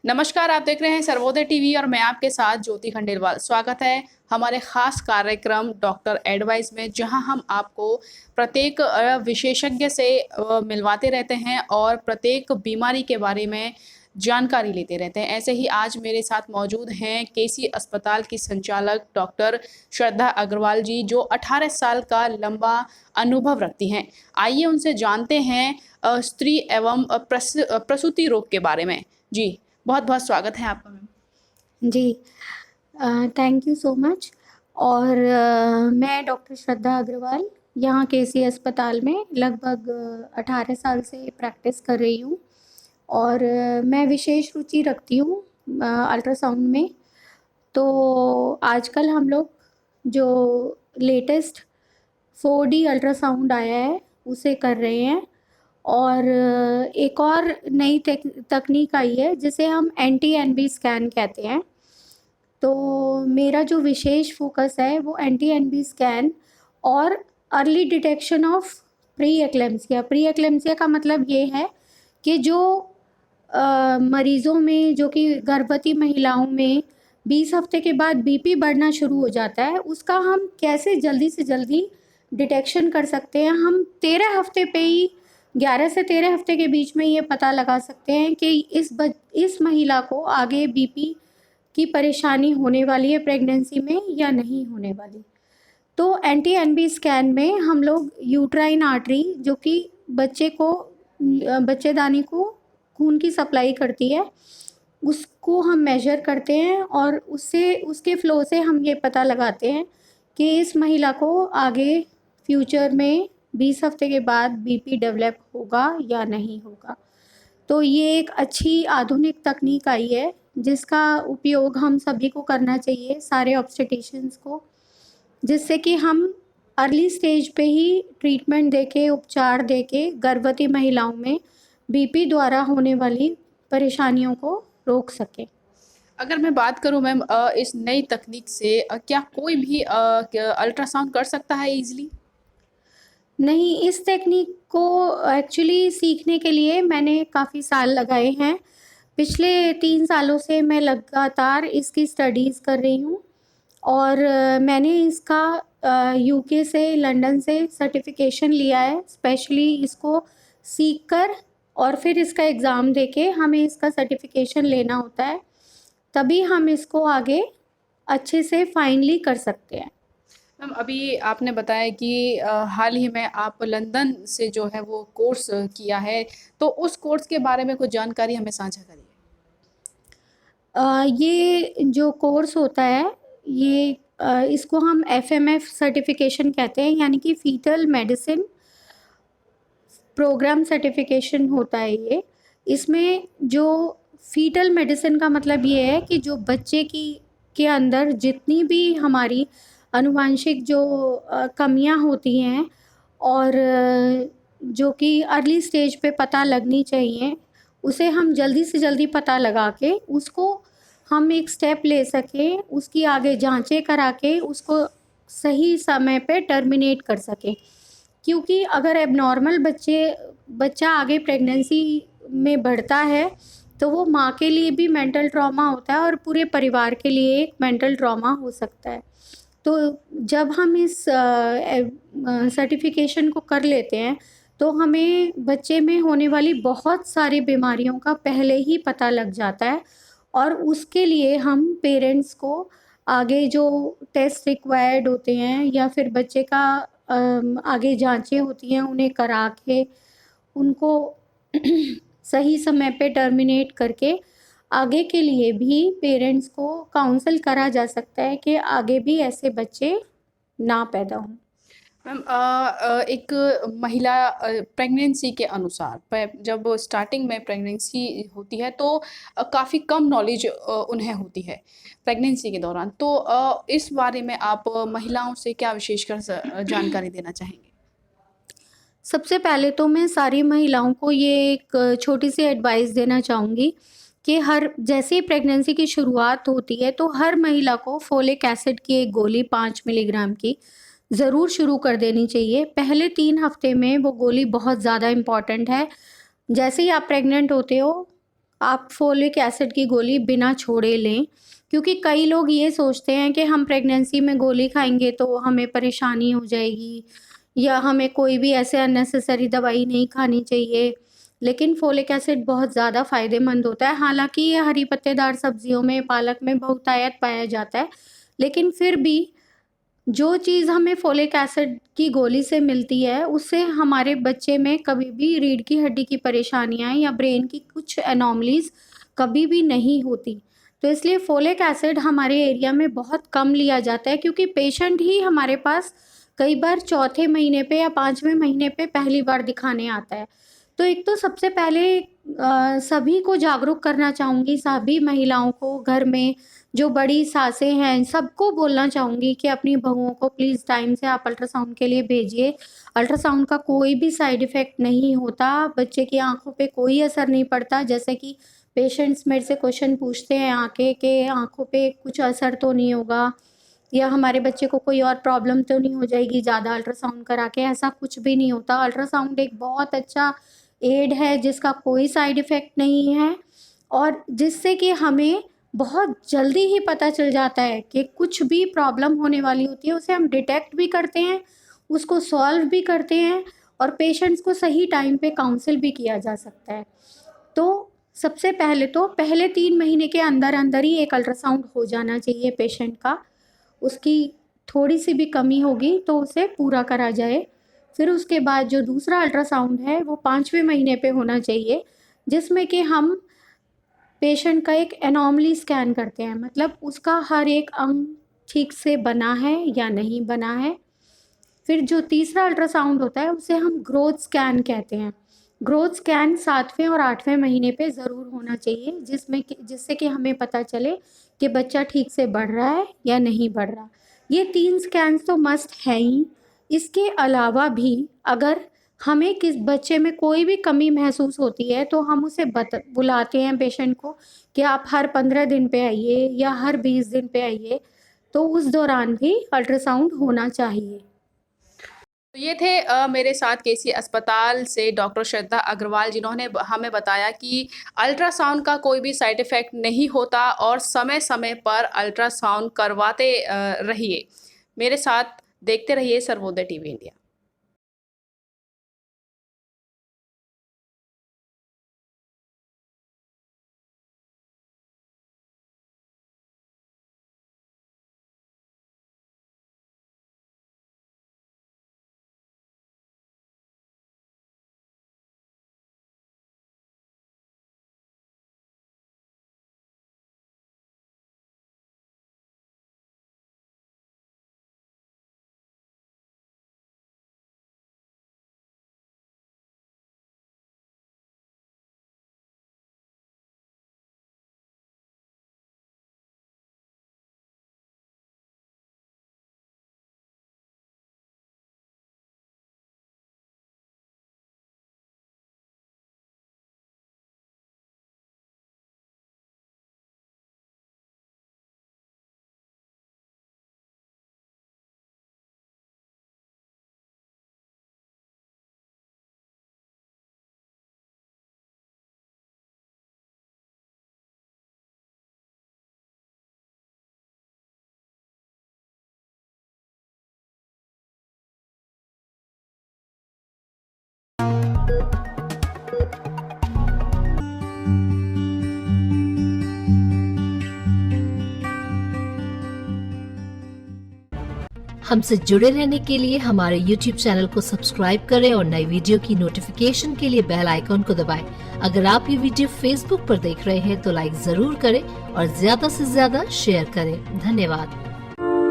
नमस्कार, आप देख रहे हैं सर्वोदय टीवी और मैं आपके साथ ज्योति खंडेलवाल। स्वागत है हमारे खास कार्यक्रम डॉक्टर एडवाइस में, जहां हम आपको प्रत्येक विशेषज्ञ से मिलवाते रहते हैं और प्रत्येक बीमारी के बारे में जानकारी लेते रहते हैं। ऐसे ही आज मेरे साथ मौजूद हैं केसी अस्पताल की संचालक डॉक्टर श्रद्धा अग्रवाल जी, जो 18 साल का लंबा अनुभव रखती हैं। आइए उनसे जानते हैं स्त्री एवं प्रसूति रोग के बारे में। जी, बहुत-बहुत स्वागत है आपका मैम। जी, थैंक यू सो मच। और मैं डॉक्टर श्रद्धा अग्रवाल यहाँ केसी अस्पताल में लगभग 18 साल से प्रैक्टिस कर रही हूँ। और मैं विशेष रुचि रखती हूँ अल्ट्रासाउंड में। तो आजकल हम लोग जो लेटेस्ट 4D अल्ट्रासाउंड आया है उसे कर रहे हैं। और एक और नई तकनीक आई है जिसे हम NT-NB स्कैन कहते हैं। तो मेरा जो विशेष फोकस है वो NT-NB स्कैन और early detection of pre eclampsia. Pre eclampsia का मतलब ये है कि जो मरीज़ों में, जो कि गर्भवती महिलाओं में 20 हफ्ते के बाद BP बढ़ना शुरू हो जाता है, उसका हम कैसे जल्दी से जल्दी डिटेक्शन कर सकते हैं। हम 13 हफ्ते पे ही 11 से 13 हफ्ते के बीच में ये पता लगा सकते हैं कि इस महिला को आगे BP की परेशानी होने वाली है प्रेगनेंसी में या नहीं होने वाली। तो NT-NB स्कैन में हम लोग यूट्राइन आर्टरी, जो कि बच्चेदानी को खून की सप्लाई करती है, उसको हम मेजर करते हैं और उसके फ्लो से हम ये पता लगाते हैं कि इस महिला को आगे फ्यूचर में 20 हफ्ते के बाद BP डेवलप होगा या नहीं होगा। तो ये एक अच्छी आधुनिक तकनीक आई है जिसका उपयोग हम सभी को करना चाहिए, सारे ऑब्स्टेट्रिशियंस को, जिससे कि हम अर्ली स्टेज पे ही ट्रीटमेंट देके, उपचार देके गर्भवती महिलाओं में BP द्वारा होने वाली परेशानियों को रोक सकें। अगर मैं बात करूँ मैम, इस नई तकनीक से क्या कोई भी अल्ट्रासाउंड कर सकता है ईज़िली? नहीं, इस टेक्निक को एक्चुअली सीखने के लिए मैंने काफ़ी साल लगाए हैं। पिछले 3 सालों से मैं लगातार इसकी स्टडीज़ कर रही हूँ और मैंने इसका UK से, लंदन से सर्टिफिकेशन लिया है, स्पेशली इसको सीख कर। और फिर इसका एग्ज़ाम देके हमें इसका सर्टिफिकेशन लेना होता है, तभी हम इसको आगे अच्छे से फाइनली कर सकते हैं। मैम, अभी आपने बताया कि हाल ही में आप लंदन से जो है वो कोर्स किया है, तो उस कोर्स के बारे में कुछ जानकारी हमें साझा करिए। ये जो कोर्स होता है, ये इसको हम FMF सर्टिफिकेशन कहते हैं, यानी कि फीटल मेडिसिन प्रोग्राम सर्टिफिकेशन होता है ये। इसमें जो फीटल मेडिसिन का मतलब ये है कि जो बच्चे के अंदर जितनी भी हमारी आनुवांशिक जो कमियां होती हैं और जो कि अर्ली स्टेज पे पता लगनी चाहिए, उसे हम जल्दी से जल्दी पता लगा के उसको हम एक स्टेप ले सकें, उसकी आगे जांचें करा के उसको सही समय पे टर्मिनेट कर सकें। क्योंकि अगर एबनॉर्मल बच्चा आगे प्रेगनेंसी में बढ़ता है तो वो माँ के लिए भी मेंटल ट्रॉमा होता है और पूरे परिवार के लिए एक मेंटल ट्रॉमा हो सकता है। तो जब हम इस सर्टिफिकेशन को कर लेते हैं तो हमें बच्चे में होने वाली बहुत सारी बीमारियों का पहले ही पता लग जाता है और उसके लिए हम पेरेंट्स को आगे जो टेस्ट रिक्वायर्ड होते हैं या फिर बच्चे का आगे जांचें होती हैं, उन्हें करा के उनको सही समय पे टर्मिनेट करके आगे के लिए भी पेरेंट्स को काउंसल करा जा सकता है कि आगे भी ऐसे बच्चे ना पैदा हों। मैम, एक महिला प्रेगनेंसी के अनुसार जब स्टार्टिंग में प्रेगनेंसी होती है तो काफ़ी कम नॉलेज उन्हें होती है प्रेगनेंसी के दौरान। तो इस बारे में आप महिलाओं से क्या विशेषकर जानकारी देना चाहेंगे? सबसे पहले तो मैं सारी महिलाओं को ये एक छोटी सी एडवाइस देना चाहूँगी कि जैसे ही प्रेगनेंसी की शुरुआत होती है तो हर महिला को फोलिक एसिड की एक गोली 5 मिलीग्राम की ज़रूर शुरू कर देनी चाहिए। पहले 3 हफ्ते में वो गोली बहुत ज़्यादा इम्पॉर्टेंट है। जैसे ही आप प्रेग्नेंट होते हो, आप फोलिक एसिड की गोली बिना छोड़े लें, क्योंकि कई लोग ये सोचते हैं कि हम प्रेगनेंसी में गोली खाएंगे तो हमें परेशानी हो जाएगी या हमें कोई भी ऐसे अननेसेसरी दवाई नहीं खानी चाहिए। लेकिन फोलिक एसिड बहुत ज़्यादा फ़ायदेमंद होता है। हालांकि ये हरी पत्तेदार सब्जियों में, पालक में बहुतायत पाया जाता है, लेकिन फिर भी जो चीज़ हमें फोलिक एसिड की गोली से मिलती है, उससे हमारे बच्चे में कभी भी रीढ़ की हड्डी की परेशानियाँ या ब्रेन की कुछ एनॉमलीज़ कभी भी नहीं होती। तो इसलिए फोलिक एसिड हमारे एरिया में बहुत कम लिया जाता है, क्योंकि पेशेंट ही हमारे पास कई बार चौथे महीने पे या 5वें महीने पे पहली बार दिखाने आता है। तो एक तो सबसे पहले सभी को जागरूक करना चाहूँगी, सभी महिलाओं को, घर में जो बड़ी सासें हैं, सबको बोलना चाहूँगी कि अपनी बहुओं को प्लीज़ टाइम से आप अल्ट्रासाउंड के लिए भेजिए। अल्ट्रासाउंड का कोई भी साइड इफ़ेक्ट नहीं होता, बच्चे की आँखों पे कोई असर नहीं पड़ता। जैसे कि पेशेंट्स मेरे से क्वेश्चन पूछते हैं आके कि आँखों पे कुछ असर तो नहीं होगा या हमारे बच्चे को कोई और प्रॉब्लम तो नहीं हो जाएगी ज़्यादा अल्ट्रासाउंड करा के, ऐसा कुछ भी नहीं होता। अल्ट्रासाउंड एक बहुत अच्छा एड है जिसका कोई साइड इफ़ेक्ट नहीं है और जिससे कि हमें बहुत जल्दी ही पता चल जाता है कि कुछ भी प्रॉब्लम होने वाली होती है, उसे हम डिटेक्ट भी करते हैं, उसको सॉल्व भी करते हैं और पेशेंट्स को सही टाइम पे काउंसिल भी किया जा सकता है। तो सबसे पहले तो पहले 3 महीने के अंदर ही एक अल्ट्रासाउंड हो जाना चाहिए पेशेंट का। उसकी थोड़ी सी भी कमी होगी तो उसे पूरा करा जाए। फिर उसके बाद जो दूसरा अल्ट्रासाउंड है वो 5वें महीने पे होना चाहिए, जिसमें कि हम पेशेंट का एक एनॉमली स्कैन करते हैं, मतलब उसका हर एक अंग ठीक से बना है या नहीं बना है। फिर जो तीसरा अल्ट्रासाउंड होता है उसे हम ग्रोथ स्कैन कहते हैं। ग्रोथ स्कैन 7वें और 8वें महीने पे ज़रूर होना चाहिए, जिससे कि हमें पता चले कि बच्चा ठीक से बढ़ रहा है या नहीं बढ़ रहा। ये 3 स्कैन्स तो मस्ट हैं ही। इसके अलावा भी अगर हमें किस बच्चे में कोई भी कमी महसूस होती है तो हम उसे बुलाते हैं पेशेंट को कि आप हर 15 दिन पे आइए या हर 20 दिन पे आइए, तो उस दौरान भी अल्ट्रासाउंड होना चाहिए। तो ये थे मेरे साथ केसी अस्पताल से डॉक्टर श्रद्धा अग्रवाल, जिन्होंने हमें बताया कि अल्ट्रासाउंड का कोई भी साइड इफ़ेक्ट नहीं होता और समय समय पर अल्ट्रासाउंड करवाते रहिए। मेरे साथ देखते रहिए सर्वोदय टीवी इंडिया। हमसे जुड़े रहने के लिए हमारे YouTube चैनल को सब्सक्राइब करें और नई वीडियो की नोटिफिकेशन के लिए बेल आइकॉन को दबाएं। अगर आप ये वीडियो Facebook पर देख रहे हैं तो लाइक जरूर करें और ज्यादा से ज्यादा शेयर करें। धन्यवाद।